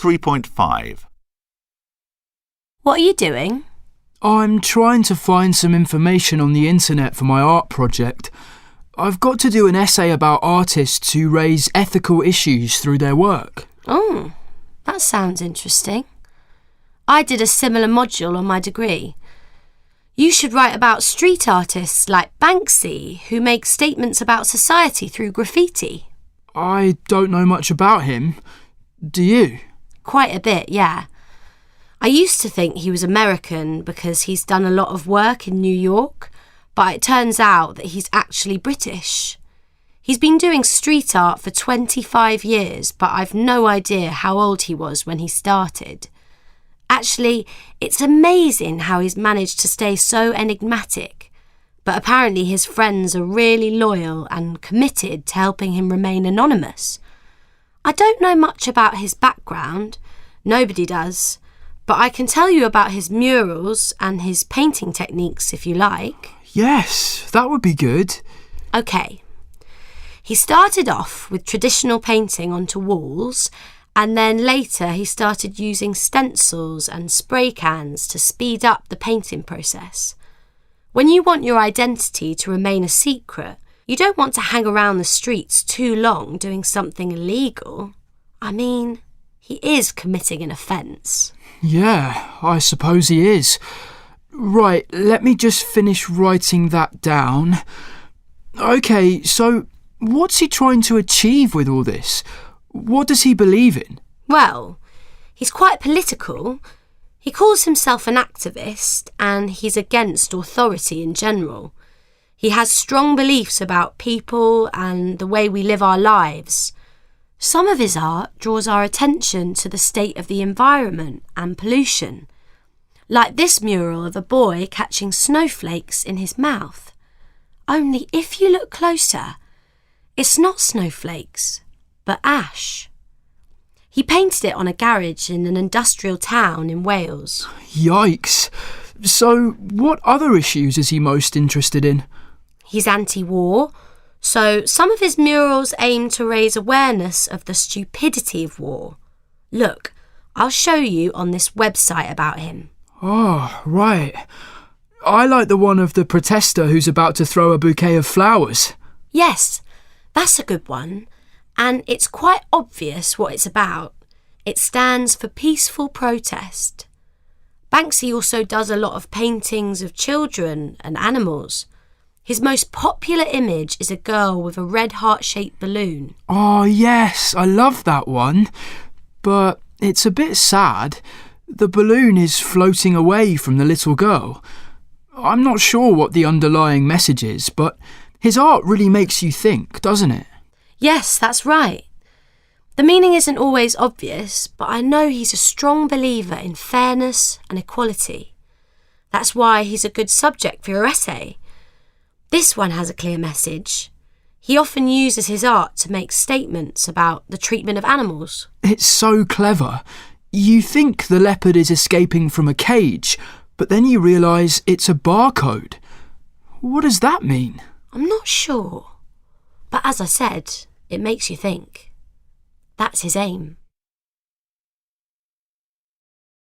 3.5. What are you doing? I'm trying to find some information on the internet for my art project. I've got to do an essay about artists who raise ethical issues through their work. Oh, that sounds interesting. I did a similar module on my degree. You should write about street artists like Banksy, who make statements about society through graffiti. I don't know much about him. Do you? Quite a bit, yeah. I used to think he was American because he's done a lot of work in New York, but it turns out that he's actually British. He's been doing street art for 25 years, but I've no idea how old he was when he started. Actually, it's amazing how he's managed to stay so enigmatic, but apparently his friends are really loyal and committed to helping him remain anonymous. I don't know much about his background, nobody does, but I can tell you about his murals and his painting techniques if you like. Yes, that would be good. OK. He started off with traditional painting onto walls, and then later he started using stencils and spray cans to speed up the painting process. When you want your identity to remain a secret, you don't want to hang around the streets too long doing something illegal. I mean, he is committing an offence. Yeah, I suppose he is. Right, let me just finish writing that down. OK, so what's he trying to achieve with all this? What does he believe in? Well, he's quite political. He calls himself an activist and he's against authority in general. He has strong beliefs about people and the way we live our lives. Some of his art draws our attention to the state of the environment and pollution, like this mural of a boy catching snowflakes in his mouth. Only if you look closer, it's not snowflakes, but ash. He painted it on a garage in an industrial town in Wales. Yikes. So what other issues is he most interested in? He's anti-war, so some of his murals aim to raise awareness of the stupidity of war. Look, I'll show you on this website about him. Oh, right. I like the one of the protester who's about to throw a bouquet of flowers. Yes, that's a good one. And it's quite obvious what it's about. It stands for peaceful protest. Banksy also does a lot of paintings of children and animals. His most popular image is a girl with a red heart-shaped balloon. Oh, yes, I love that one. But it's a bit sad. The balloon is floating away from the little girl. I'm not sure what the underlying message is, but his art really makes you think, doesn't it? Yes, that's right. The meaning isn't always obvious, but I know he's a strong believer in fairness and equality. That's why he's a good subject for your essay. This one has a clear message. He often uses his art to make statements about the treatment of animals. It's so clever. You think the leopard is escaping from a cage, but then you realise it's a barcode. What does that mean? I'm not sure. But as I said, it makes you think. That's his aim.